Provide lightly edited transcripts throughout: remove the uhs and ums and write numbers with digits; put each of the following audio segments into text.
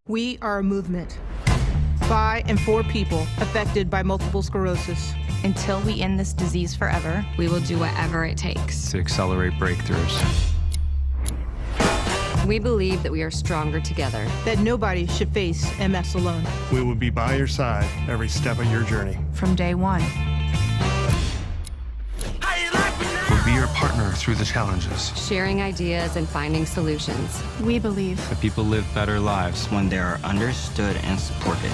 We are a movement by and for people affected by multiple sclerosis. Until we end this disease forever, we will do whatever it takes to accelerate breakthroughs. We believe that we are stronger together. That nobody should face MS alone. We will be by your side every step of your journey. From day one. We'll be your partner through the challenges. Sharing ideas and finding solutions. We believe that people live better lives when they are understood and supported.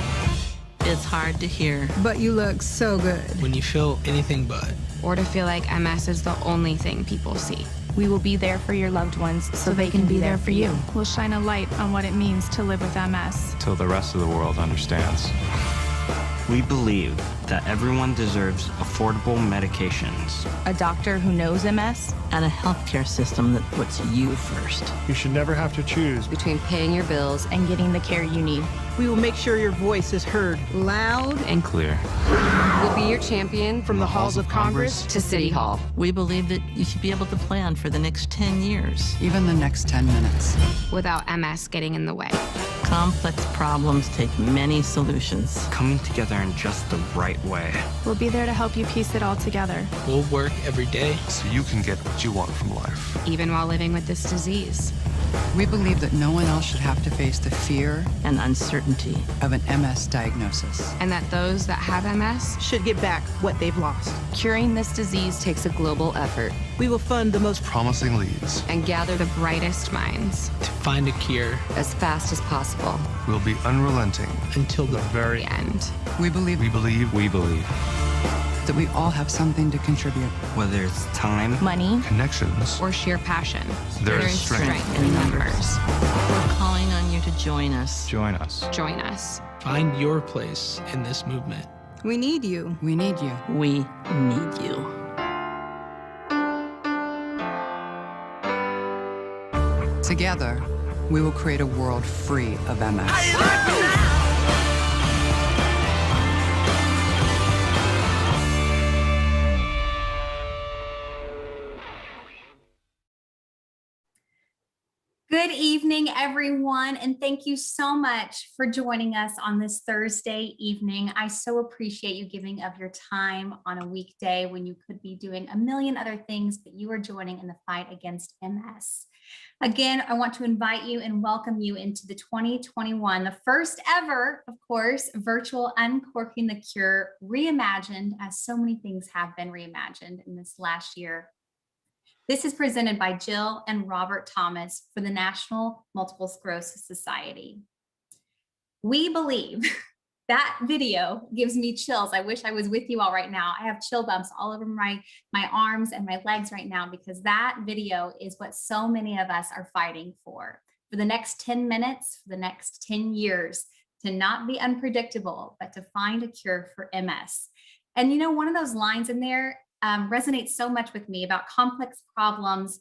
It's hard to hear. But you look so good. When you feel anything but. Or to feel like MS is the only thing people see. We will be there for your loved ones so they can be there for you. We'll shine a light on what it means to live with MS. Till the rest of the world understands. We believe that everyone deserves affordable medications. A doctor who knows MS. And a healthcare system that puts you first. You should never have to choose between paying your bills and getting the care you need. We will make sure your voice is heard loud and clear. We'll be your champion from the halls of Congress to City Hall. We believe that you should be able to plan for the next 10 years. Even the next 10 minutes. Without MS getting in the way. Complex problems take many solutions. Coming together in just the right way. We'll be there to help you piece it all together. We'll work every day so you can get what you want from life. Even while living with this disease. We believe that no one else should have to face the fear and uncertainty of an MS diagnosis. And that those that have MS should get back what they've lost. Curing this disease takes a global effort. We will fund the most promising leads and gather the brightest minds to find a cure as fast as possible. We'll be unrelenting until the very end. We believe that we all have something to contribute. Whether it's time, money, connections, or sheer passion, there is strength in numbers. We're calling on you to join us. Join us. Join us. Find your place in this movement. We need you. We need you. We need you. Together, we will create a world free of MS. Good evening, everyone, and thank you so much for joining us on this Thursday evening. I so appreciate you giving of your time on a weekday when you could be doing a million other things, but you are joining in the fight against MS. Again, I want to invite you and welcome you into the 2021, the first ever, of course, virtual Uncorking the Cure, reimagined as so many things have been reimagined in this last year. This is presented by Jill and Robert Thomas for the National Multiple Sclerosis Society. We believe that video gives me chills. I wish I was with you all right now. I have chill bumps all over my arms and my legs right now because that video is what so many of us are fighting for the next 10 minutes, for the next 10 years, to not be unpredictable, but to find a cure for MS. And you know, one of those lines in there resonates so much with me about complex problems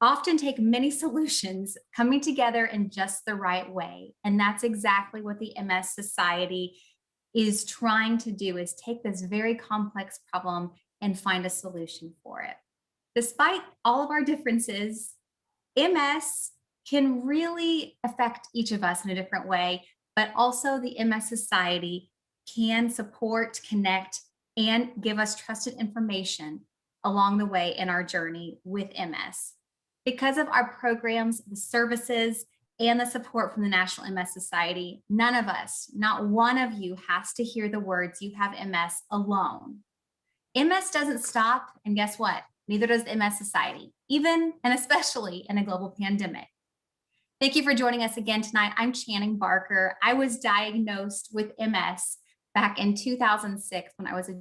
often take many solutions coming together in just the right way. And that's exactly what the MS Society is trying to do, is take this very complex problem and find a solution for it. Despite all of our differences, MS can really affect each of us in a different way, but also the MS Society can support, connect, and give us trusted information along the way in our journey with MS. Because of our programs, the services, and the support from the National MS Society, none of us, not one of you, has to hear the words "you have MS" alone. MS doesn't stop, and guess what? Neither does the MS Society, even and especially in a global pandemic. Thank you for joining us again tonight. I'm Channing Barker. I was diagnosed with MS back in 2006 when I was a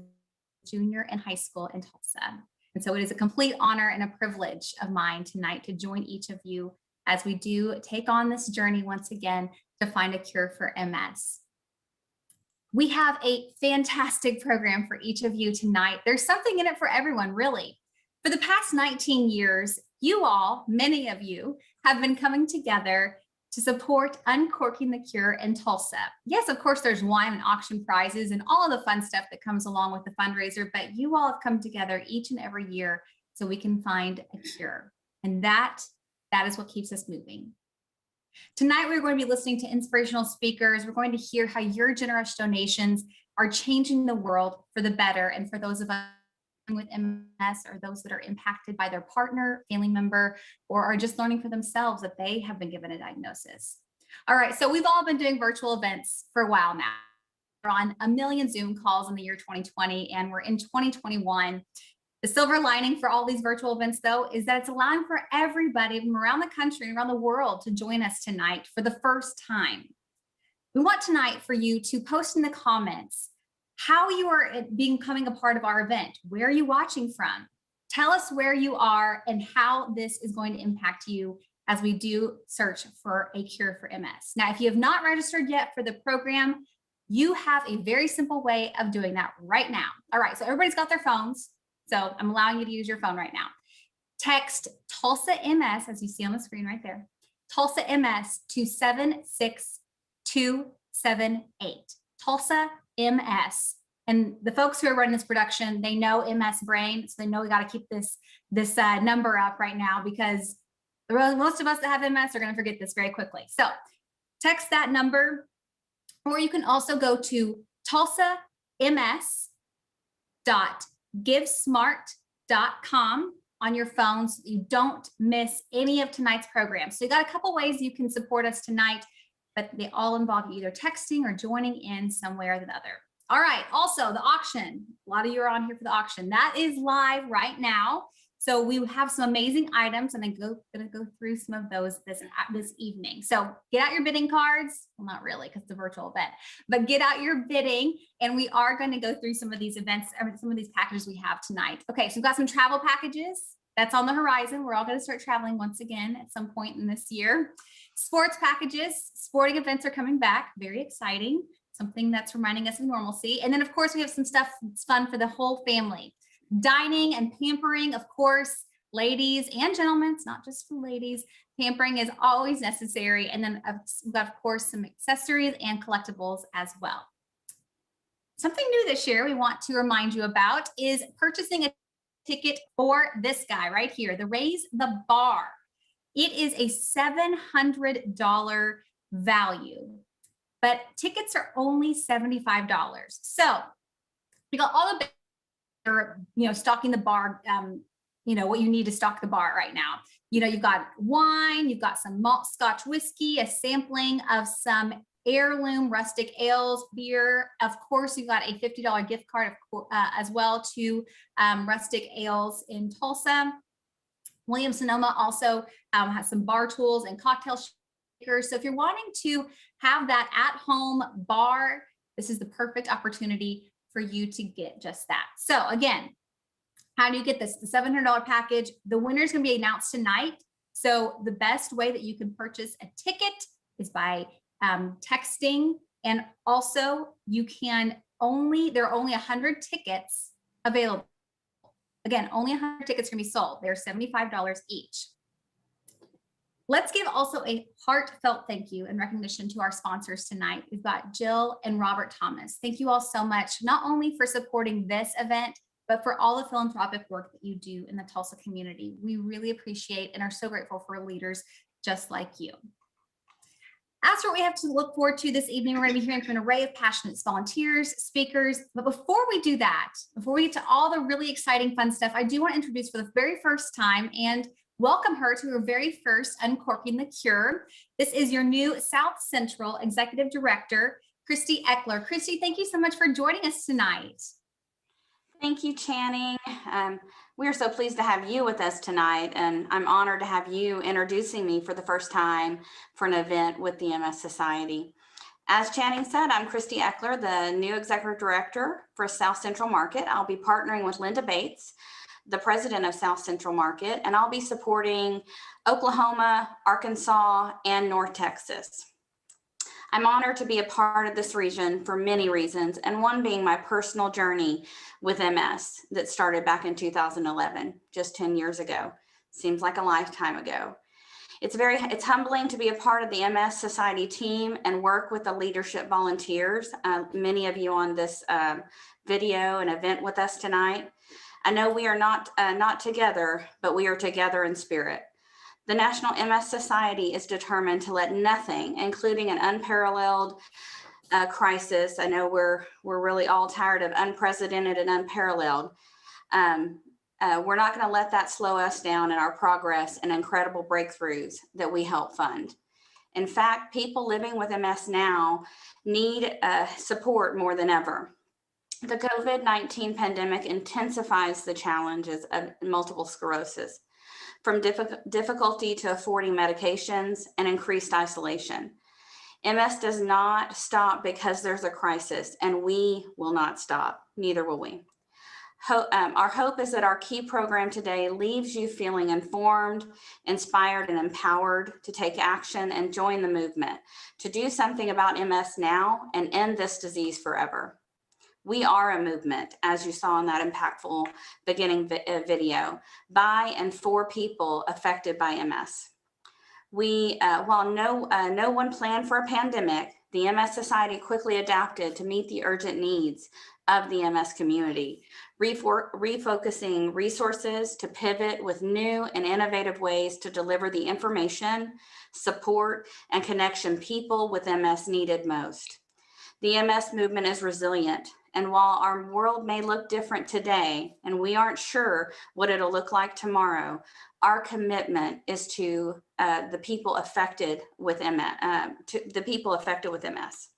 junior in high school in Tulsa. And so it is a complete honor and a privilege of mine tonight to join each of you as we do take on this journey once again to find a cure for MS. We have a fantastic program for each of you tonight. There's something in it for everyone, really. For the past 19 years, you all, many of you, have been coming together to support Uncorking the Cure in Tulsa. Yes, of course, there's wine and auction prizes and all of the fun stuff that comes along with the fundraiser, but you all have come together each and every year so we can find a cure. And that is what keeps us moving. Tonight, we're going to be listening to inspirational speakers. We're going to hear how your generous donations are changing the world for the better, and for those of us with MS or those that are impacted by their partner, family member, or are just learning for themselves that they have been given a diagnosis. All right, so we've all been doing virtual events for a while now. We're on a million Zoom calls in the year 2020, and we're in 2021. The silver lining for all these virtual events, though, is that it's allowing for everybody from around the country and around the world to join us tonight for the first time. We want tonight for you to post in the comments how you are becoming a part of our event. Where are you watching from? Tell us where you are and how this is going to impact you as we do search for a cure for MS. Now, if you have not registered yet for the program, you have a very simple way of doing that right now. All right, so everybody's got their phones. So I'm allowing you to use your phone right now. Text Tulsa MS, as you see on the screen right there, Tulsa MS to 76278. Tulsa MS. And the folks who are running this production, they know MS Brain, so they know we got to keep this number up right now, because most of us that have MS are going to forget this very quickly. So text that number, or you can also go to tulsams.givesmart.com on your phone so you don't miss any of tonight's program. So you got a couple ways you can support us tonight, but they all involve you either texting or joining in some way or the other. All right, also the auction. A lot of you are on here for the auction. That is live right now. So we have some amazing items, and I'm going to go through some of those this evening. So get out your bidding cards. Well, not really, because it's a virtual event, but get out your bidding, and we are going to go through some of these events, some of these packages we have tonight. Okay, so we've got some travel packages. That's on the horizon. We're all going to start traveling once again at some point in this year. Sports packages, sporting events are coming back. Very exciting. Something that's reminding us of normalcy. And then, of course, we have some stuff that's fun for the whole family. Dining and pampering, of course, ladies and gentlemen, it's not just for ladies. Pampering is always necessary. And then we've got, of course, some accessories and collectibles as well. Something new this year we want to remind you about is purchasing a ticket for this guy right here, the Raise the Bar. It is a $700 value, but tickets are only $75. So we got all the, stocking the bar, what you need to stock the bar right now. You've got wine, you've got some malt Scotch whiskey, a sampling of some heirloom rustic ales, beer. Of course, you've got a $50 gift card as well to Rustic Ales in Tulsa. Williams-Sonoma also has some bar tools and cocktail shakers. So if you're wanting to have that at-home bar, this is the perfect opportunity for you to get just that. So again, how do you get this? The $700 package. The winner is going to be announced tonight. So the best way that you can purchase a ticket is by texting, and also there are only 100 tickets available. Again, only 100 tickets can be sold. They're $75 each. Let's give also a heartfelt thank you and recognition to our sponsors tonight. We've got Jill and Robert Thomas. Thank you all so much, not only for supporting this event, but for all the philanthropic work that you do in the Tulsa community. We really appreciate and are so grateful for leaders just like you. As for what we have to look forward to this evening, we're going to be hearing from an array of passionate volunteers, speakers. But before we do that, before we get to all the really exciting, fun stuff, I do want to introduce for the very first time and welcome her to her very first Uncorking the Cure. This is your new South Central Executive Director, Christy Eckler. Christy, thank you so much for joining us tonight. Thank you, Channing. We are so pleased to have you with us tonight, and I'm honored to have you introducing me for the first time for an event with the MS Society. As Channing said, I'm Christy Eckler, the new Executive Director for South Central Market. I'll be partnering with Linda Bates, the president of South Central Market, and I'll be supporting Oklahoma, Arkansas, and North Texas. I'm honored to be a part of this region for many reasons, and one being my personal journey with MS that started back in 2011, just 10 years ago. Seems like a lifetime ago. It's humbling to be a part of the MS Society team and work with the leadership volunteers, many of you on this video and event with us tonight. I know we are not together, but we are together in spirit. The National MS Society is determined to let nothing, including an unparalleled crisis. I know we're really all tired of unprecedented and unparalleled. We're not going to let that slow us down in our progress and incredible breakthroughs that we help fund. In fact, people living with MS now need support more than ever. The COVID-19 pandemic intensifies the challenges of multiple sclerosis, from difficulty to affording medications and increased isolation. MS does not stop because there's a crisis, and we will not stop. Neither will we. Our hope is that our key program today leaves you feeling informed, inspired, and empowered to take action and join the movement to do something about MS now and end this disease forever. We are a movement, as you saw in that impactful beginning video, by and for people affected by MS. While no one planned for a pandemic, the MS Society quickly adapted to meet the urgent needs of the MS community, refocusing resources to pivot with new and innovative ways to deliver the information, support, and connection people with MS needed most. The MS movement is resilient, and while our world may look different today, and we aren't sure what it'll look like tomorrow, our commitment is to the people affected with MS.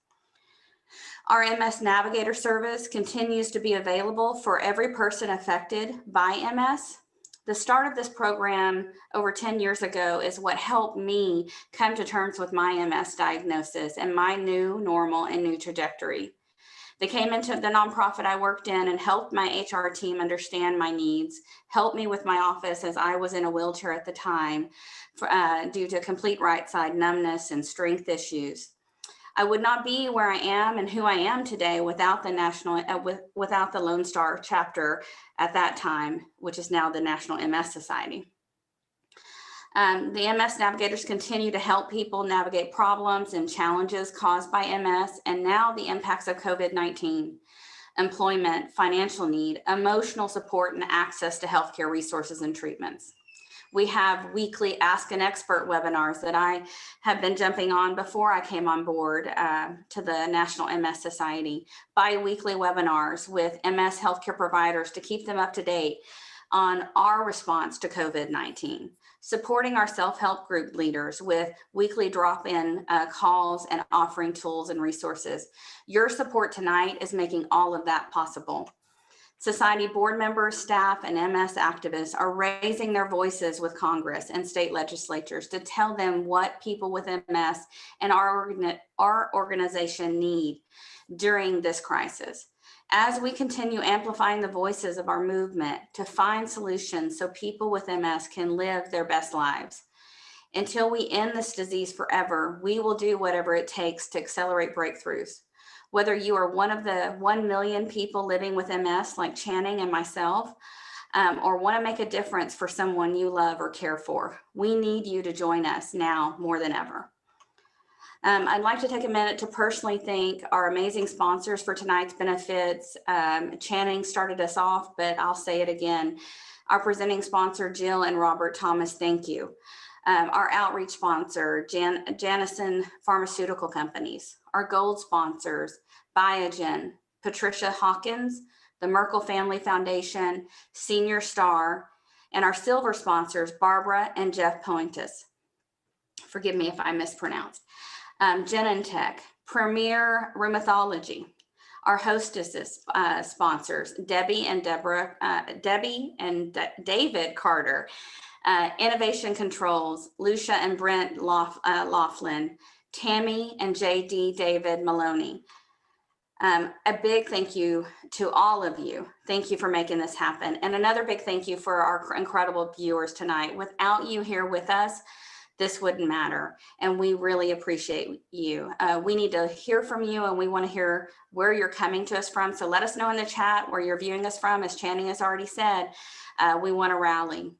Our MS Navigator service continues to be available for every person affected by MS. The start of this program over 10 years ago is what helped me come to terms with my MS diagnosis and my new normal and new trajectory. They came into the nonprofit I worked in and helped my HR team understand my needs, helped me with my office as I was in a wheelchair at the time due to complete right side numbness and strength issues. I would not be where I am and who I am today without the without the Lone Star chapter at that time, which is now the National MS Society. The MS Navigators continue to help people navigate problems and challenges caused by MS, and now the impacts of COVID-19, employment, financial need, emotional support, and access to healthcare resources and treatments. We have weekly Ask an Expert webinars that I have been jumping on before I came on board to the National MS Society, bi-weekly webinars with MS healthcare providers to keep them up to date on our response to COVID-19, supporting our self-help group leaders with weekly drop-in calls and offering tools and resources. Your support tonight is making all of that possible. Society board members, staff, and MS activists are raising their voices with Congress and state legislatures to tell them what people with MS and our organization need during this crisis. As we continue amplifying the voices of our movement to find solutions so people with MS can live their best lives. Until we end this disease forever, we will do whatever it takes to accelerate breakthroughs. Whether you are one of the 1 million people living with MS like Channing and myself, or want to make a difference for someone you love or care for, we need you to join us now more than ever. I'd like to take a minute to personally thank our amazing sponsors for tonight's benefits. Channing started us off, but I'll say it again. Our presenting sponsor, Jill and Robert Thomas, thank you. Our outreach sponsor, Janison Pharmaceutical Companies. Our gold sponsors, Biogen, Patricia Hawkins, the Merkel Family Foundation, Senior Star, and our silver sponsors, Barbara and Jeff Pointis. Forgive me if I mispronounced. Genentech, Premier Rheumatology, our hostesses sponsors, Debbie and David Carter, Innovation Controls, Lucia and Brent Laughlin, Tammy and JD David Maloney. A big thank you to all of you. Thank you for making this happen. And another big thank you for our incredible viewers tonight. Without you here with us, this wouldn't matter. And we really appreciate you. We need to hear from you, and we want to hear where you're coming to us from. So let us know in the chat where you're viewing us from. As Channing has already said, we want to rally.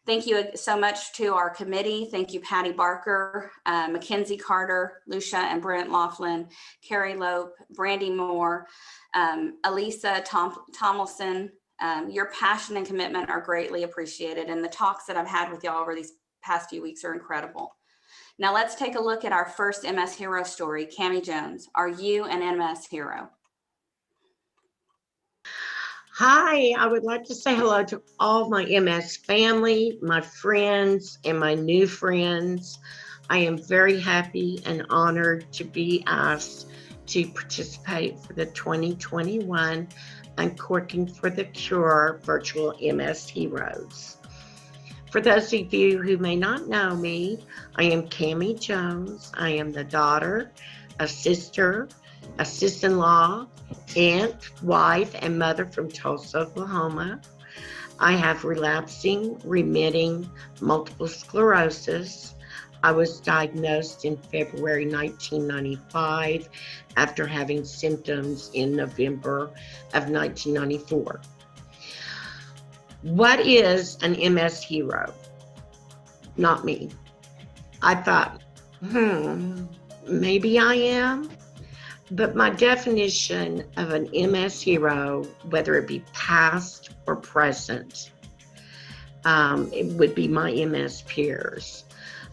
Thank you so much to our committee. Thank you, Patty Barker, Mackenzie Carter, Lucia and Brent Laughlin, Carrie Lope, Brandy Moore, Elisa Tomlinson. Your passion and commitment are greatly appreciated. And the talks that I've had with y'all over these past few weeks are incredible. Now let's take a look at our first MS hero story. Cammie Jones, are you an MS hero? Hi, I would like to say hello to all my MS family, my friends, and my new friends. I am very happy and honored to be asked to participate for the 2021 Uncorking for the Cure virtual MS Heroes. For those of you who may not know me, I am Cammie Jones. I am the daughter, a sister, a sister-in-law, aunt, wife, and mother from Tulsa, Oklahoma. I have relapsing, remitting multiple sclerosis. I was diagnosed in February 1995 after having symptoms in November of 1994. What is an MS hero? Not me. I thought, maybe I am. But my definition of an MS hero, whether it be past or present, it would be my MS peers.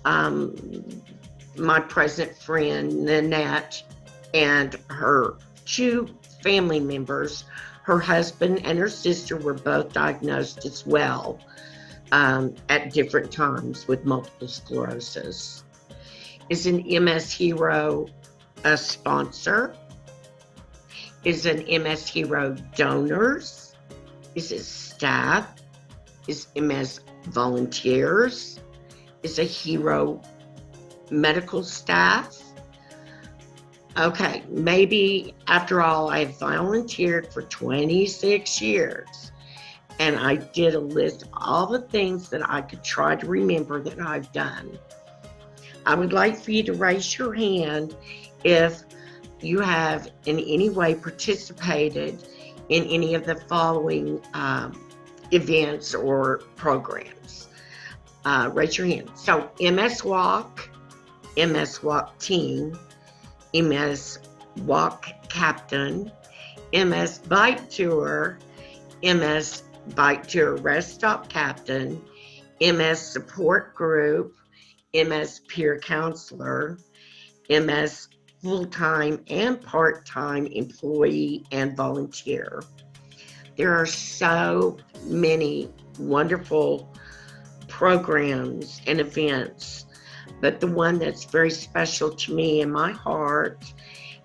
My present friend, Nanette, and her two family members, her husband and her sister were both diagnosed as well at different times with multiple sclerosis. Is an MS hero a sponsor? Is an MS hero donors? Is it staff? Is MS volunteers? Is a hero medical staff? Okay, maybe after all, I volunteered for 26 years and I did a list of all the things that I could try to remember that I've done. I would like for you to raise your hand if you have in any way participated in any of the following events or programs. Raise your hand. So MS Walk Team, MS Walk Captain, MS Bike Tour, MS Bike Tour Rest Stop Captain, MS Support Group, MS Peer Counselor, MS full-time and part-time employee and volunteer. There are so many wonderful programs and events, but the one that's very special to me in my heart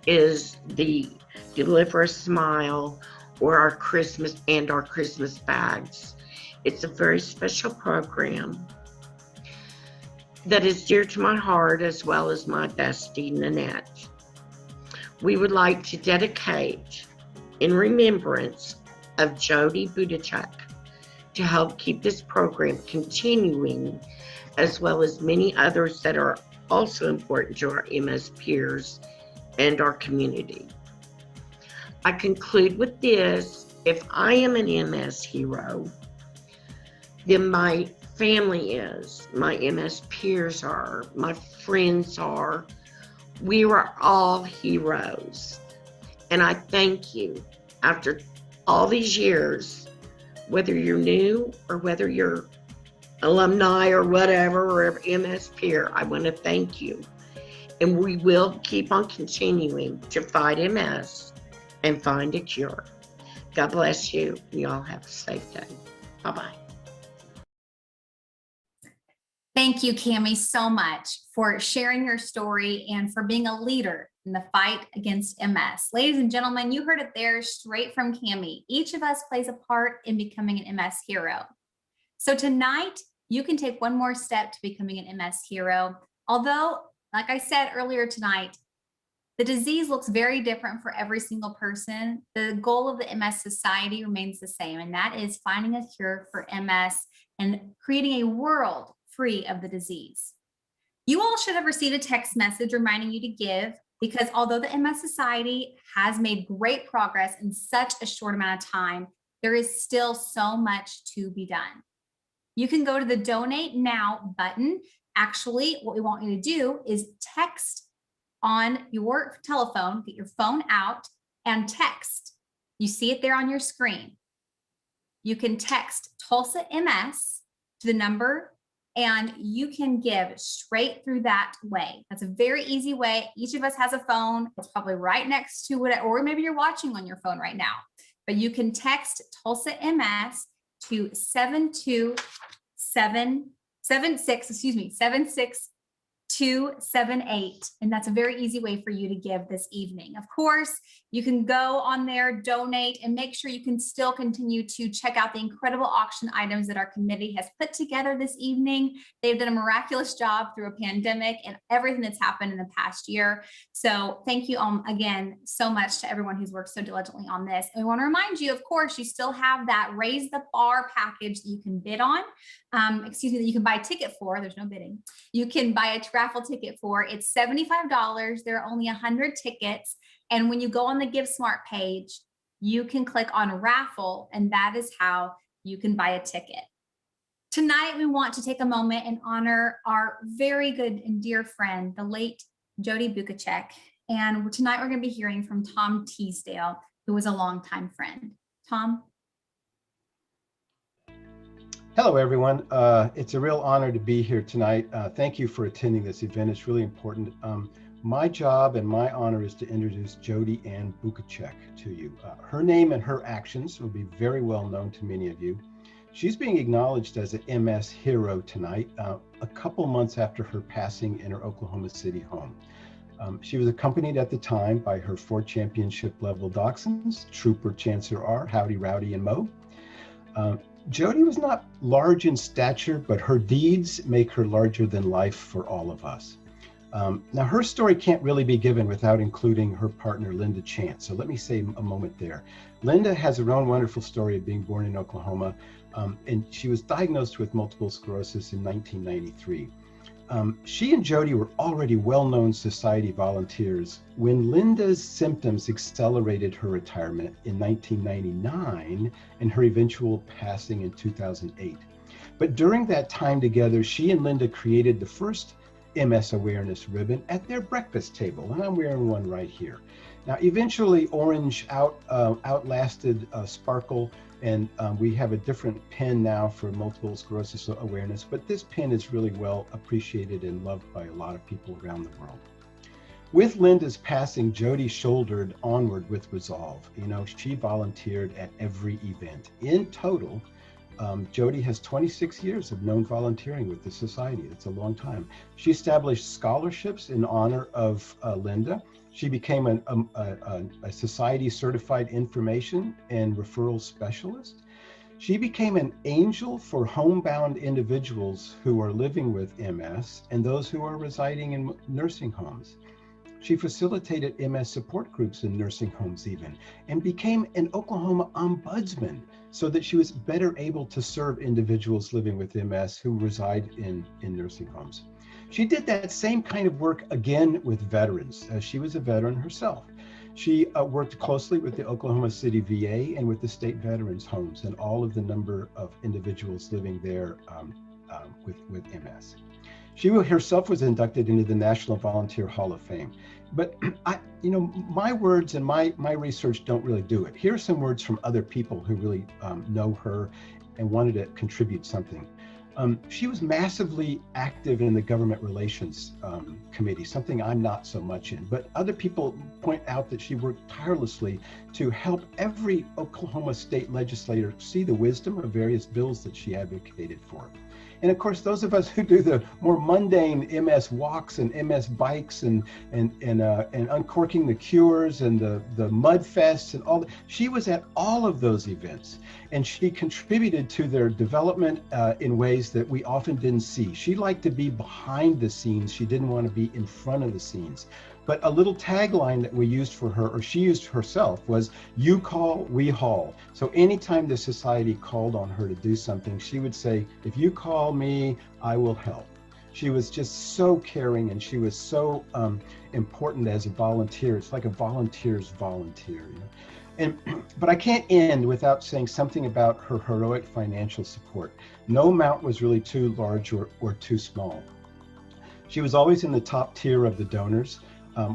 is the Deliver a Smile or our Christmas bags. It's a very special program that is dear to my heart, as well as my bestie, Nanette. We would like to dedicate in remembrance of Jody Budachek to help keep this program continuing, as well as many others that are also important to our MS peers and our community. I conclude with this: if I am an MS hero, then my family is, my MS peers are, my friends are. We are all heroes. And I thank you after all these years, whether you're new or whether you're alumni or whatever, or MS peer, I want to thank you. And we will keep on continuing to fight MS and find a cure. God bless you. You all have a safe day. Bye-bye. Thank you, Cammie, so much for sharing your story and for being a leader in the fight against MS. Ladies and gentlemen, you heard it there straight from Cammie. Each of us plays a part in becoming an MS hero. So tonight, you can take one more step to becoming an MS hero. Although, like I said earlier tonight, the disease looks very different for every single person. The goal of the MS Society remains the same, and that is finding a cure for MS and creating a world free of the disease. You all should have received a text message reminding you to give, because although the MS Society has made great progress in such a short amount of time, there is still so much to be done. You can go to the Donate Now button. Actually, what we want you to do is text on your telephone, get your phone out and text. You see it there on your screen. You can text Tulsa MS to the number and you can give straight through that way. That's a very easy way. Each of us has a phone. It's probably right next to it, or maybe you're watching on your phone right now. But you can text Tulsa MS to 76278. And that's a very easy way for you to give this evening. Of course, you can go on there, donate, and make sure you can still continue to check out the incredible auction items that our committee has put together this evening. They've done a miraculous job through a pandemic and everything that's happened in the past year. So thank you again so much to everyone who's worked so diligently on this. And we want to remind you, of course, you still have that Raise the Bar package that you can bid on. That you can buy a ticket for. There's no bidding. You can buy a raffle ticket for. It's $75. There are only 100 tickets. And when you go on the Give Smart page, you can click on raffle, and that is how you can buy a ticket. Tonight, we want to take a moment and honor our very good and dear friend, the late Jody Bukacek. And tonight we're going to be hearing from Tom Teasdale, who was a longtime friend. Tom? Hello, everyone. It's a real honor to be here tonight. Thank you for attending this event. It's really important. My job and my honor is to introduce Jody Ann Bukacek to you. Her name and her actions will be very well known to many of you. She's being acknowledged as an MS hero tonight, a couple months after her passing in her Oklahoma City home. She was accompanied at the time by her 4 championship level dachshunds, Trooper, Chancer R, Howdy, Rowdy, and Mo. Jody was not large in stature, but her deeds make her larger than life for all of us. Now, her story can't really be given without including her partner, Linda Chance. So let me say a moment there. Linda has her own wonderful story of being born in Oklahoma, and she was diagnosed with multiple sclerosis in 1993. She and Jody were already well-known society volunteers when Linda's symptoms accelerated her retirement in 1999 and her eventual passing in 2008. But during that time together, she and Linda created the first MS awareness ribbon at their breakfast table, and I'm wearing one right here. Now, eventually, Orange outlasted Sparkle, and we have a different pen now for multiple sclerosis awareness, but this pen is really well appreciated and loved by a lot of people around the world. With Linda's passing, Jody shouldered onward with resolve. You know, she volunteered at every event. In total, Jody has 26 years of known volunteering with the society. It's a long time. She established scholarships in honor of Linda. She became a society certified information and referral specialist. She became an angel for homebound individuals who are living with MS and those who are residing in nursing homes. She facilitated MS support groups in nursing homes even, and became an Oklahoma ombudsman so that she was better able to serve individuals living with MS who reside in nursing homes. She did that same kind of work again with veterans, as she was a veteran herself. She worked closely with the Oklahoma City VA and with the state veterans homes and all of the number of individuals living there with MS. She herself was inducted into the National Volunteer Hall of Fame. But my words and my research don't really do it. Here are some words from other people who really know her and wanted to contribute something. She was massively active in the government relations committee, something I'm not so much in, but other people point out that she worked tirelessly to help every Oklahoma state legislator see the wisdom of various bills that she advocated for. And of course, those of us who do the more mundane MS walks and MS bikes and uncorking the cures and the mud fests and all, she was at all of those events. And she contributed to their development in ways that we often didn't see. She liked to be behind the scenes. She didn't want to be in front of the scenes. But a little tagline that we used for her, or she used herself, was "You call, we haul." So anytime the society called on her to do something, she would say, "If you call me, I will help." She was just so caring, and she was so important as a volunteer. It's like a volunteer's volunteer. You know? But I can't end without saying something about her heroic financial support. No amount was really too large or too small. She was always in the top tier of the donors.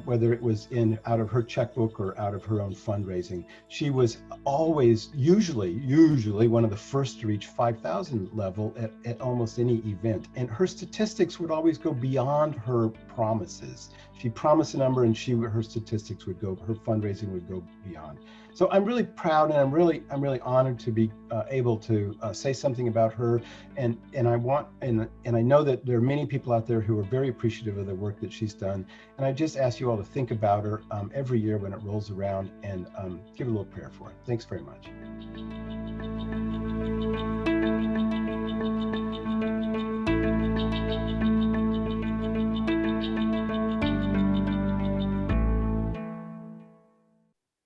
whether it was out of her checkbook or out of her own fundraising. She was always, usually one of the first to reach 5,000 level at almost any event. And her statistics would always go beyond her promises. She promised a number and her statistics would go, her fundraising would go beyond. So I'm really proud, and I'm really honored to be able to say something about her, and I know that there are many people out there who are very appreciative of the work that she's done, and I just ask you all to think about her every year when it rolls around, and give a little prayer for her. Thanks very much.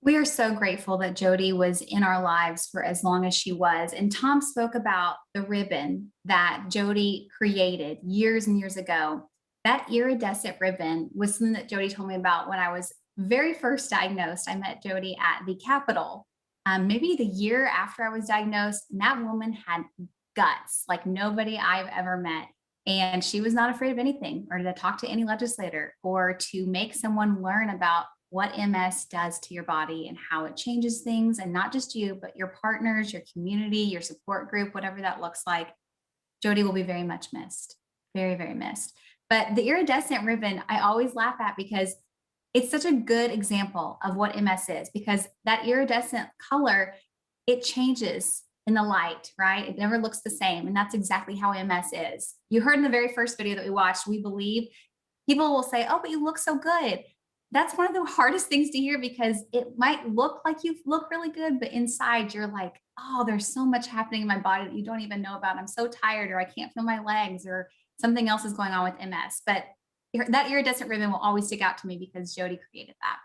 We are so grateful that Jody was in our lives for as long as she was. And Tom spoke about the ribbon that Jody created years and years ago. That iridescent ribbon was something that Jody told me about when I was very first diagnosed. I met Jody at the Capitol, maybe the year after I was diagnosed. And that woman had guts like nobody I've ever met. And she was not afraid of anything, or to talk to any legislator, or to make someone learn about what MS does to your body and how it changes things, and not just you, but your partners, your community, your support group, whatever that looks like. Jody will be very much missed, very, very missed. But the iridescent ribbon, I always laugh at because it's such a good example of what MS is, because that iridescent color, it changes in the light, right? It never looks the same. And that's exactly how MS is. You heard in the very first video that we watched, we believe, people will say, oh, but you look so good. That's one of the hardest things to hear, because it might look like you look really good, but inside you're like, oh, there's so much happening in my body that you don't even know about. I'm so tired, or I can't feel my legs, or something else is going on with MS. But that iridescent ribbon will always stick out to me because Jody created that.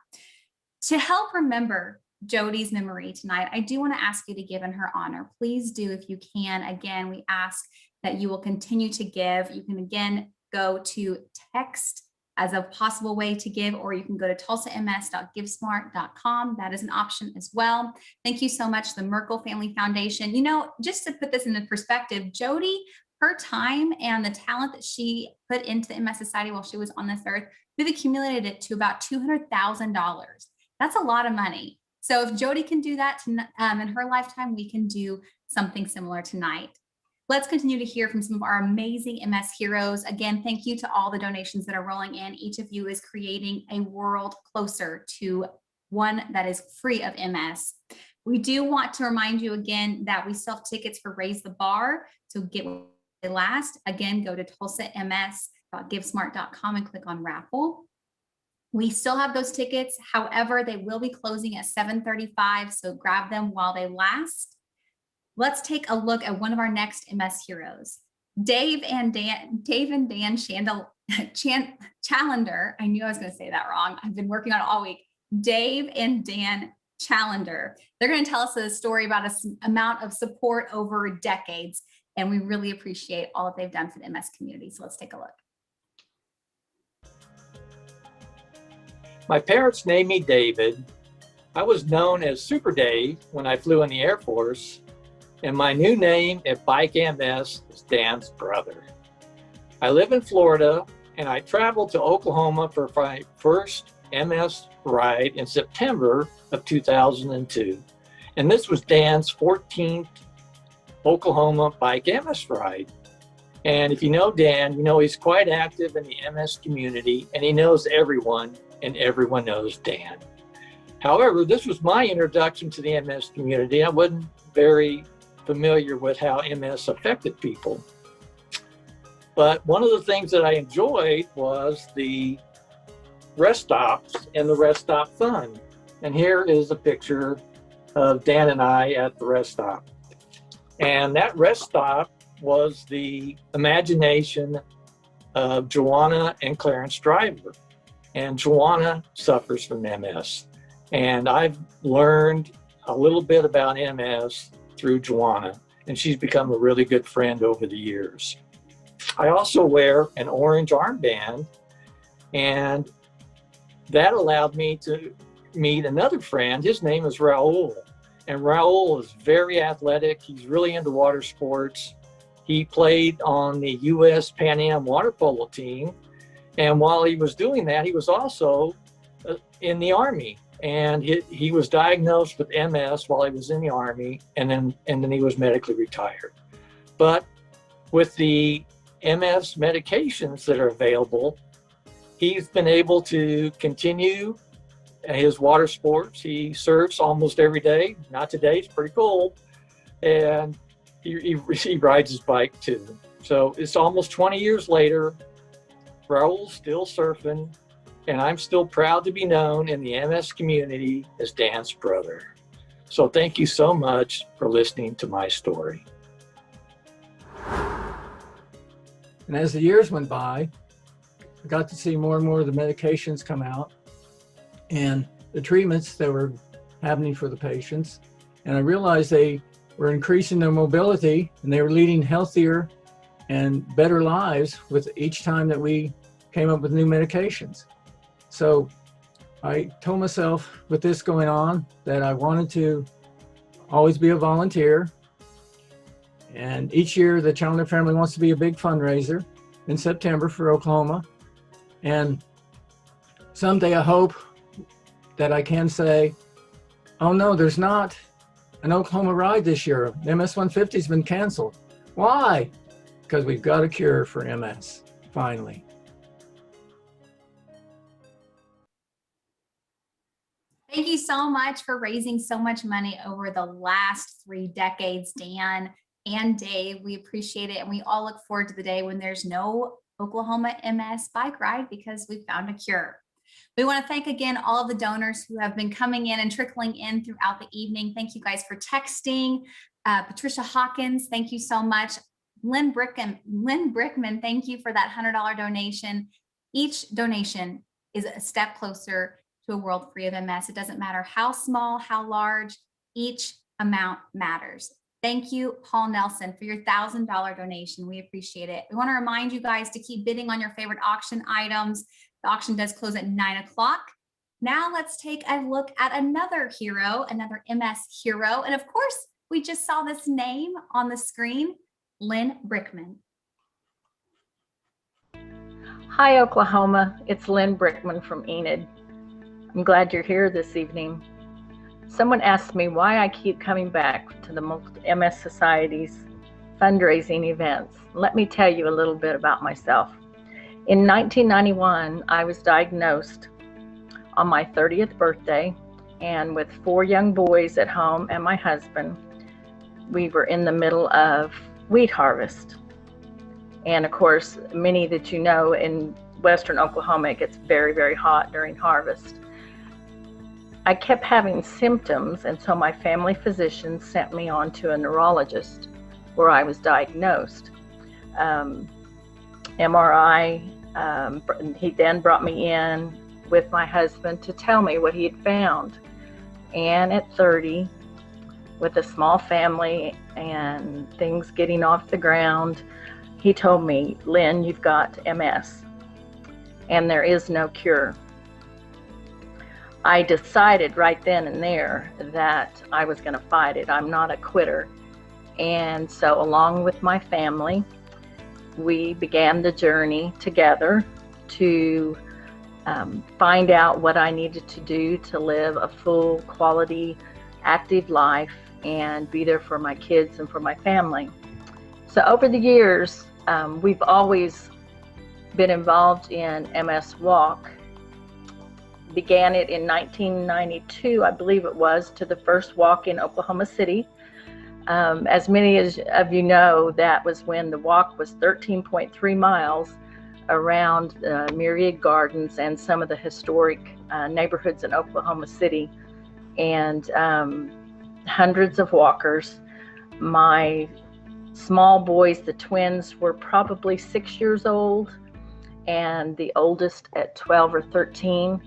To help remember Jody's memory tonight, I do want to ask you to give in her honor. Please do if you can. Again, we ask that you will continue to give. You can again go to text as a possible way to give, or you can go to tulsams.givesmart.com. That is an option as well. Thank you so much, the Merkel Family Foundation. You know, just to put this into perspective, Jody, her time and the talent that she put into the MS Society while she was on this earth, we've accumulated it to about $200,000. That's a lot of money. So if Jody can do that in her lifetime, we can do something similar tonight. Let's continue to hear from some of our amazing MS heroes. Again, thank you to all the donations that are rolling in. Each of you is creating a world closer to one that is free of MS. We do want to remind you again that we still have tickets for Raise the Bar. So get what they last. Again, go to tulsams.givesmart.com and click on raffle. We still have those tickets. However, they will be closing at 7:35. So grab them while they last. Let's take a look at one of our next MS heroes, Dave and Dan Chalander. I knew I was going to say that wrong. I've been working on it all week. Dave and Dan Chalander. They're going to tell us a story about an amount of support over decades, and we really appreciate all that they've done for the MS community. So let's take a look. My parents named me David. I was known as Super Dave when I flew in the Air Force. And my new name at Bike MS is Dan's brother. I live in Florida, and I traveled to Oklahoma for my first MS ride in September of 2002. And this was Dan's 14th Oklahoma Bike MS ride. And if you know Dan, you know he's quite active in the MS community, and he knows everyone, and everyone knows Dan. However, this was my introduction to the MS community. I wasn't very familiar with how MS affected people. But one of the things that I enjoyed was the rest stops and the rest stop fun. And here is a picture of Dan and I at the rest stop. And that rest stop was the imagination of Joanna and Clarence Driver. And Joanna suffers from MS. And I've learned a little bit about MS through Joanna, and she's become a really good friend over the years. I also wear an orange armband, and that allowed me to meet another friend. His name is Raul, and Raul is very athletic. He's really into water sports. He played on the U.S. Pan Am water polo team, and while he was doing that, he was also in the Army. And he was diagnosed with MS while he was in the Army, and then he was medically retired. But with the MS medications that are available, he's been able to continue his water sports. He surfs almost every day. Not today, it's pretty cold. And he rides his bike too. So it's almost 20 years later, Raul's still surfing, and I'm still proud to be known in the MS community as Dan's brother. So thank you so much for listening to my story. And as the years went by, I got to see more and more of the medications come out and the treatments that were happening for the patients. And I realized they were increasing their mobility and they were leading healthier and better lives with each time that we came up with new medications. So I told myself with this going on that I wanted to always be a volunteer. And each year the Challenger family wants to be a big fundraiser in September for Oklahoma. And someday I hope that I can say, oh no, there's not an Oklahoma ride this year. The MS 150 has been canceled. Why? Because we've got a cure for MS, finally. Thank you so much for raising so much money over the last 3 decades, Dan and Dave. We appreciate it. And we all look forward to the day when there's no Oklahoma MS bike ride because we found a cure. We want to thank again all of the donors who have been coming in and trickling in throughout the evening. Thank you guys for texting. Patricia Hawkins, thank you so much. Lynn Brickman, thank you for that $100 donation. Each donation is a step closer to a world free of MS. It doesn't matter how small, how large, each amount matters. Thank you, Paul Nelson, for your $1,000 donation. We appreciate it. We want to remind you guys to keep bidding on your favorite auction items. The auction does close at 9 o'clock. Now let's take a look at another hero, another MS hero. And of course, we just saw this name on the screen, Lynn Brickman. Hi, Oklahoma. It's Lynn Brickman from Enid. I'm glad you're here this evening. Someone asked me why I keep coming back to the MS Society's fundraising events. Let me tell you a little bit about myself. In 1991, I was diagnosed on my 30th birthday, and with 4 young boys at home and my husband, we were in the middle of wheat harvest. And of course, many that you know in western Oklahoma, it gets very, very hot during harvest. I kept having symptoms, and so my family physician sent me on to a neurologist where I was diagnosed. MRI, he then brought me in with my husband to tell me what he had found. And at 30, with a small family and things getting off the ground, he told me, Lynn, you've got MS, and there is no cure. I decided right then and there that I was going to fight it. I'm not a quitter. And so along with my family, we began the journey together to find out what I needed to do to live a full, quality, active life and be there for my kids and for my family. So over the years, we've always been involved in MS Walk. Began it in 1992, I believe it was, to the first walk in Oklahoma City. As many of you know, that was when the walk was 13.3 miles around Myriad Gardens and some of the historic neighborhoods in Oklahoma City, and hundreds of walkers. My small boys, the twins, were probably 6 years old, and the oldest at 12 or 13.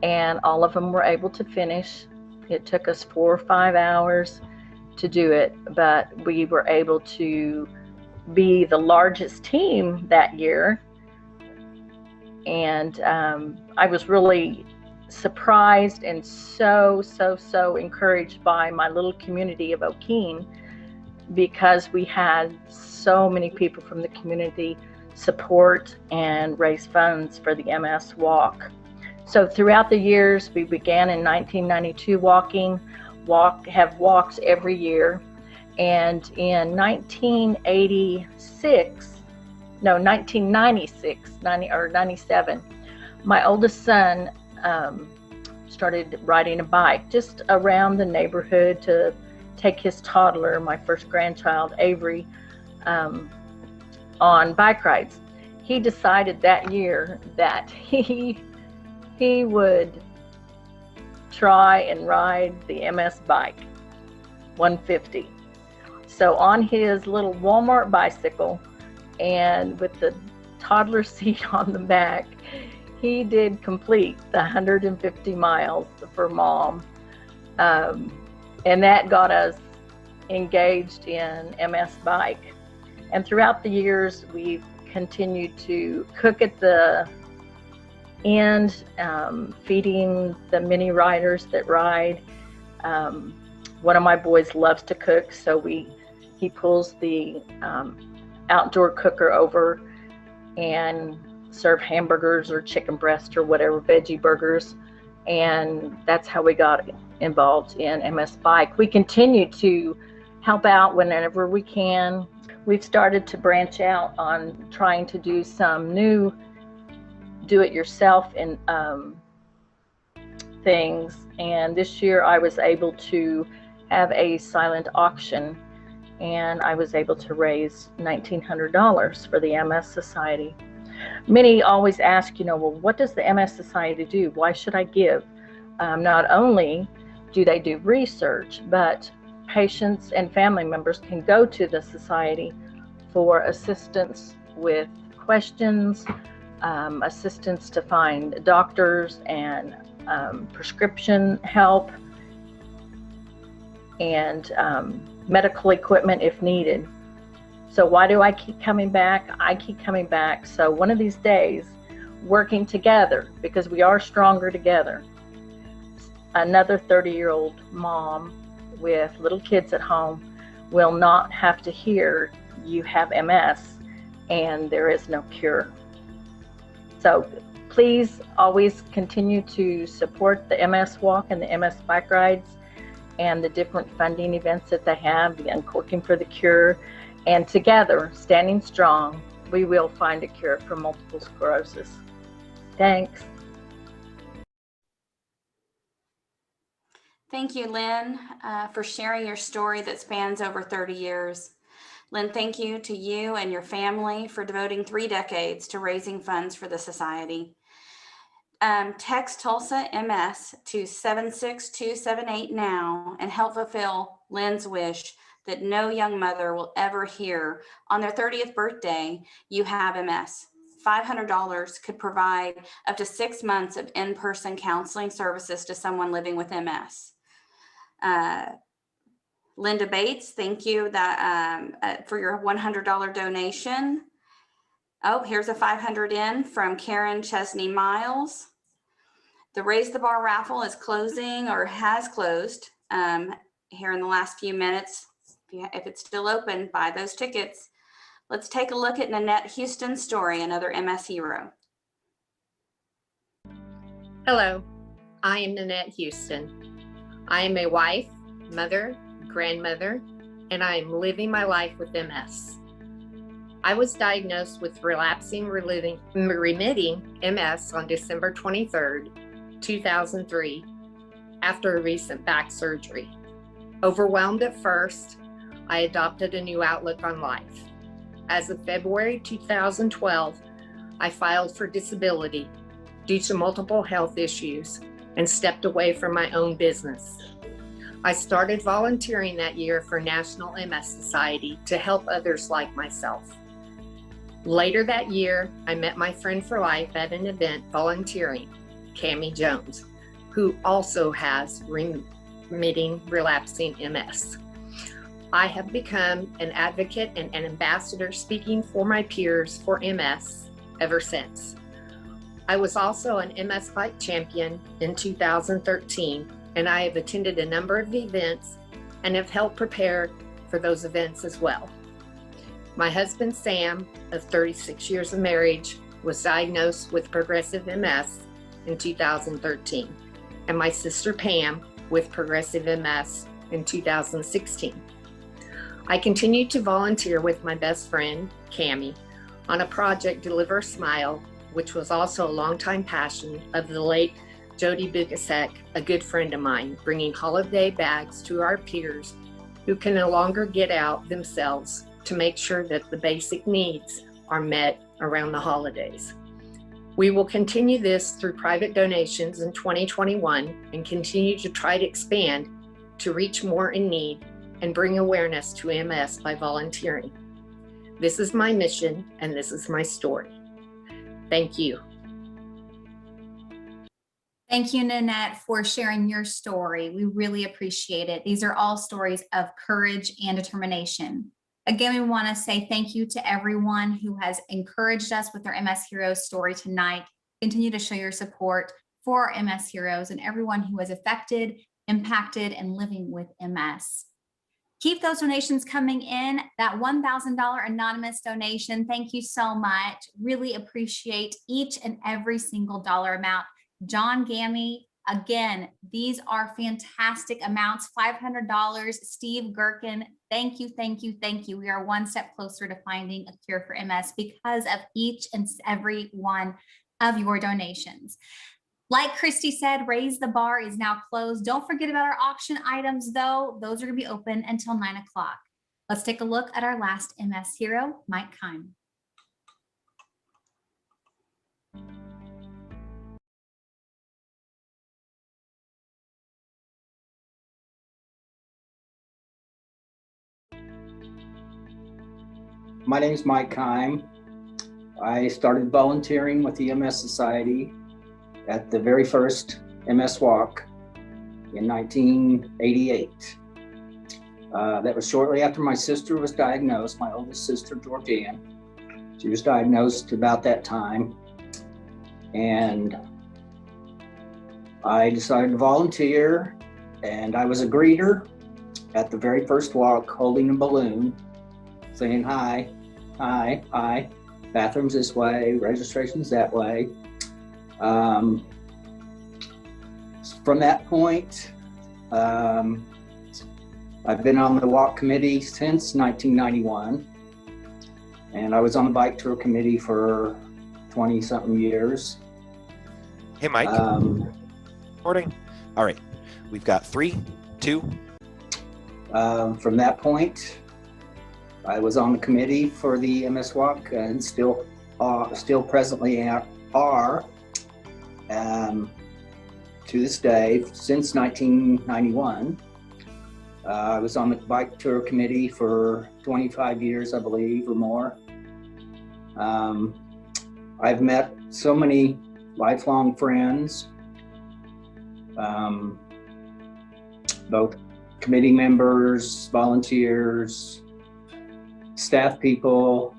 And all of them were able to finish. It took us 4 or 5 hours to do it, but we were able to be the largest team that year. And I was really surprised and so encouraged by my little community of Okeen, because we had so many people from the community support and raise funds for the MS Walk. So throughout the years, we began in 1992 have walks every year. And in 97, my oldest son started riding a bike just around the neighborhood to take his toddler, my first grandchild, Avery, on bike rides. He decided that year that he would try and ride the MS bike 150. So on his little Walmart bicycle and with the toddler seat on the back, he did complete the 150 miles for mom. And that got us engaged in MS bike. And throughout the years, we've continued to cook at the end, feeding the mini riders that ride. One of my boys loves to cook, so he pulls the outdoor cooker over and serve hamburgers or chicken breast or whatever, veggie burgers. And that's how we got involved in MS Bike. We continue to help out whenever we can. We've started to branch out on trying to do some new do-it-yourself in things. And this year I was able to have a silent auction, and I was able to raise $1,900 for the MS Society. Many always ask, well, what does the MS Society do? Why should I give? Not only do they do research, but patients and family members can go to the society for assistance with questions, assistance to find doctors and prescription help, and medical equipment if needed. So why do I keep coming back? I keep coming back so one of these days, working together, because we are stronger together, another 30-year-old mom with little kids at home will not have to hear you have MS and there is no cure. So please always continue to support the MS Walk and the MS Bike Rides and the different funding events that they have, the Uncorking for the Cure. And together, standing strong, we will find a cure for multiple sclerosis. Thanks. Thank you, Lynn, for sharing your story that spans over 30 years. Lynn, thank you to you and your family for devoting 3 decades to raising funds for the society. Text Tulsa MS to 76278 now and help fulfill Lynn's wish that no young mother will ever hear on their 30th birthday, you have MS. $500 could provide up to 6 months of in-person counseling services to someone living with MS. Linda Bates, thank you for your $100 donation. Oh, here's a $500 in from Karen Chesney Miles. The Raise the Bar raffle is closing or has closed here in the last few minutes. If it's still open, buy those tickets. Let's take a look at Nanette Houston's story, another MS hero. Hello, I am Nanette Houston. I am a wife, mother, grandmother, and I am living my life with MS. I was diagnosed with relapsing remitting MS on December 23rd, 2003, after a recent back surgery. Overwhelmed at first, I adopted a new outlook on life. As of February 2012, I filed for disability due to multiple health issues and stepped away from my own business. I started volunteering that year for National MS Society to help others like myself. Later that year, I met my friend for life at an event volunteering, Cammie Jones, who also has remitting relapsing MS. I have become an advocate and an ambassador speaking for my peers for MS ever since. I was also an MS Bike champion in 2013, and I have attended a number of events and have helped prepare for those events as well. My husband, Sam, of 36 years of marriage, was diagnosed with progressive MS in 2013, and my sister Pam with progressive MS in 2016. I continued to volunteer with my best friend, Cammie, on a project, Deliver a Smile, which was also a longtime passion of the late Jody Bukasek, a good friend of mine, bringing holiday bags to our peers who can no longer get out themselves to make sure that the basic needs are met around the holidays. We will continue this through private donations in 2021 and continue to try to expand to reach more in need and bring awareness to MS by volunteering. This is my mission and this is my story. Thank you. Thank you, Nanette, for sharing your story. We really appreciate it. These are all stories of courage and determination. Again, we want to say thank you to everyone who has encouraged us with our MS Heroes story tonight. Continue to show your support for our MS Heroes and everyone who is affected, impacted, and living with MS. Keep those donations coming in. That $1,000 anonymous donation, thank you so much. Really appreciate each and every single dollar amount. John Gammie, again, these are fantastic amounts. $500. Steve Gherkin, thank you, thank you, thank you. We are one step closer to finding a cure for MS because of each and every one of your donations. Like Christy said, Raise the Bar is now closed. Don't forget about our auction items, though. Those are going to be open until 9 o'clock. Let's take a look at our last MS hero, Mike Kime. My name is Mike Kime. I started volunteering with the MS Society at the very first MS Walk in 1988. That was shortly after my sister was diagnosed, my oldest sister, Georgianne. She was diagnosed about that time. And I decided to volunteer, and I was a greeter at the very first walk, holding a balloon, saying, hi, hi, hi, bathrooms this way, registrations that way. From that point, I've been on the walk committee since 1991, and I was on the bike tour committee for 20-something years. Hey, Mike. Recording. All right, we've got 3, 2. From that point, I was on the committee for the MS Walk and still presently are to this day since 1991. I was on the bike tour committee for 25 years, I believe, or more. I've met so many lifelong friends, both committee members, volunteers, staff people,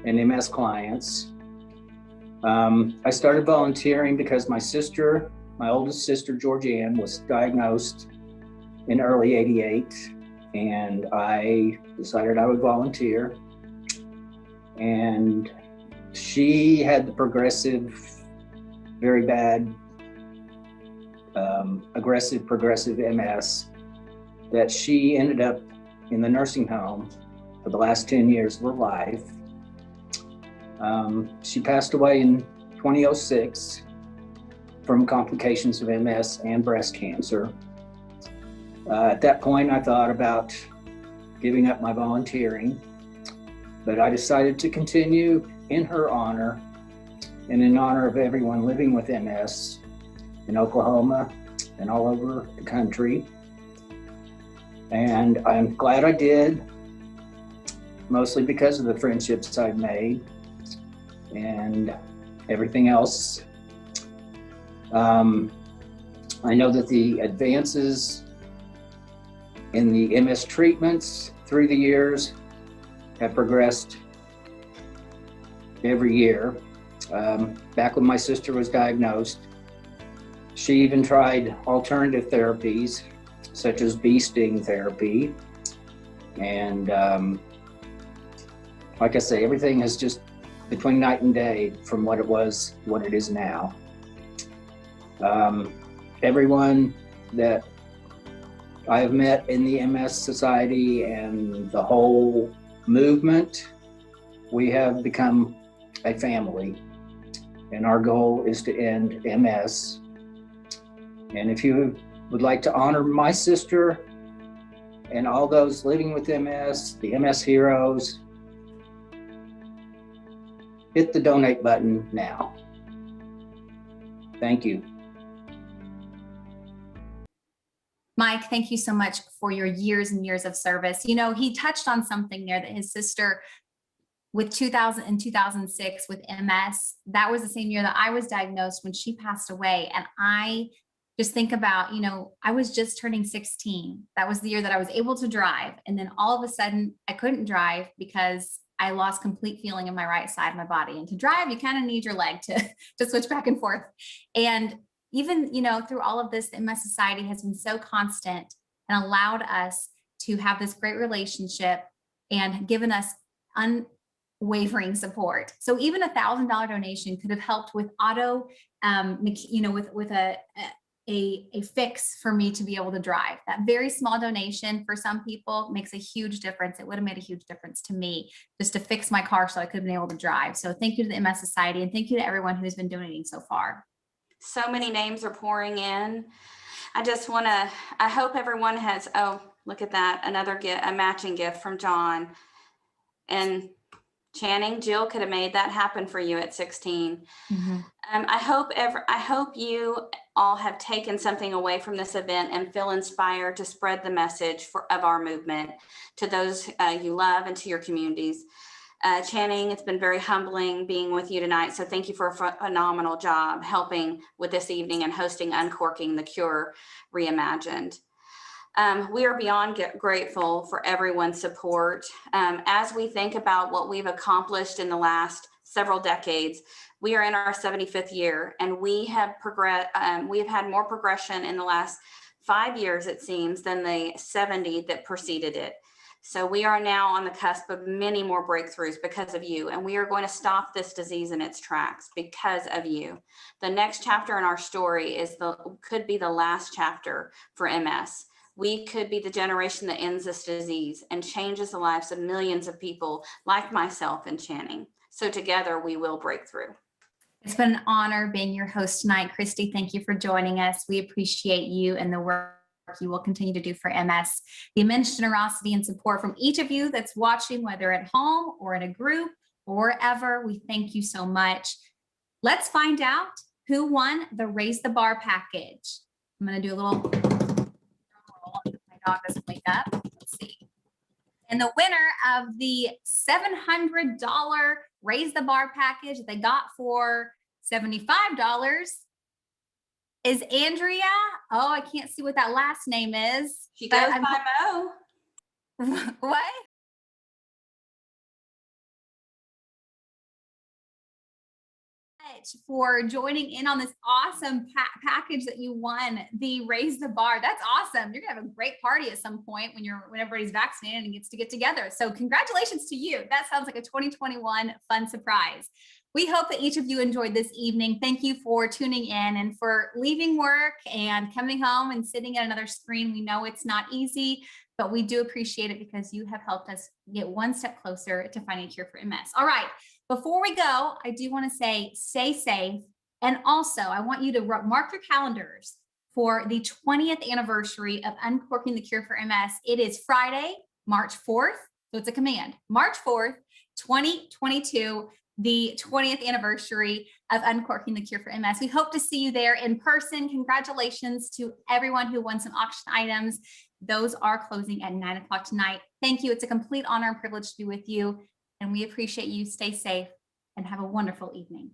and MS clients. I started volunteering because my sister, my oldest sister, Georgianne, was diagnosed in early '88, and I decided I would volunteer. And she had the progressive, very bad, aggressive progressive MS that she ended up in the nursing home for the last 10 years of her life. She passed away in 2006 from complications of MS and breast cancer. At that point, I thought about giving up my volunteering, but I decided to continue in her honor and in honor of everyone living with MS in Oklahoma and all over the country. And I'm glad I did, mostly because of the friendships I've made and everything else. I know that the advances in the MS treatments through the years have progressed every year. Back when my sister was diagnosed, she even tried alternative therapies such as bee sting therapy. And like I say, everything is just between night and day from what it was, what it is now. Everyone that I have met in the MS Society and the whole movement, we have become a family, and our goal is to end MS. And if you would like to honor my sister and all those living with MS, the MS heroes, hit the donate button now. Thank you. Mike, thank you so much for your years and years of service. You know, he touched on something there that his sister with 2000 and 2006 with MS, that was the same year that I was diagnosed when she passed away. And I just think about, you know, I was just turning 16. That was the year that I was able to drive. And then all of a sudden I couldn't drive because I lost complete feeling in my right side of my body. And to drive, you kind of need your leg to switch back and forth. And even, you know, through all of this, the MS Society has been so constant and allowed us to have this great relationship and given us unwavering support. So even $1,000 donation could have helped with you know, with a fix for me to be able to drive. That very small donation for some people makes a huge difference. It would have made a huge difference to me just to fix my car so I could have been able to drive. So thank you to the MS Society, and thank you to everyone who's been donating so far. So many names are pouring in. I hope everyone has, oh, look at that. Another gift, a matching gift from John. And Channing, Jill could have made that happen for you at 16. Mm-hmm. I hope you all have taken something away from this event and feel inspired to spread the message of our movement to those you love and to your communities. Channing, it's been very humbling being with you tonight. So thank you for a phenomenal job helping with this evening and hosting Uncorking the Cure Reimagined. We are beyond grateful for everyone's support. As we think about what we've accomplished in the last several decades, we are in our 75th year, and we have had more progression in the last 5 years, it seems, than the 70 that preceded it. So we are now on the cusp of many more breakthroughs because of you, and we are going to stop this disease in its tracks because of you. The next chapter in our story could be the last chapter for MS. We could be the generation that ends this disease and changes the lives of millions of people like myself and Channing. So together we will break through. It's been an honor being your host tonight. Christy, thank you for joining us. We appreciate you and the work you will continue to do for MS. The immense generosity and support from each of you that's watching, whether at home or in a group or wherever, we thank you so much. Let's find out who won the Raise the Bar package. I'm going to do a little roll if my dog doesn't wake up. Let's see. And the winner of the $700 Raise the Bar package they got for $75 is Andrea. Oh, I can't see what that last name is. She goes by Mo. What? For joining in on this awesome package that you won, the Raise the Bar. That's awesome. You're gonna have a great party at some point when everybody's vaccinated and gets to get together. So congratulations to you. That sounds like a 2021 fun surprise. We hope that each of you enjoyed this evening. Thank you for tuning in and for leaving work and coming home and sitting at another screen. We know it's not easy, but we do appreciate it because you have helped us get one step closer to finding a cure for MS. All right. Before we go, I do want to say, stay safe. And also, I want you to mark your calendars for the 20th anniversary of Uncorking the Cure for MS. It is Friday, March 4th. So it's a command. March 4th, 2022, the 20th anniversary of Uncorking the Cure for MS. We hope to see you there in person. Congratulations to everyone who won some auction items. Those are closing at 9 o'clock tonight. Thank you. It's a complete honor and privilege to be with you. And we appreciate you. Stay safe and have a wonderful evening.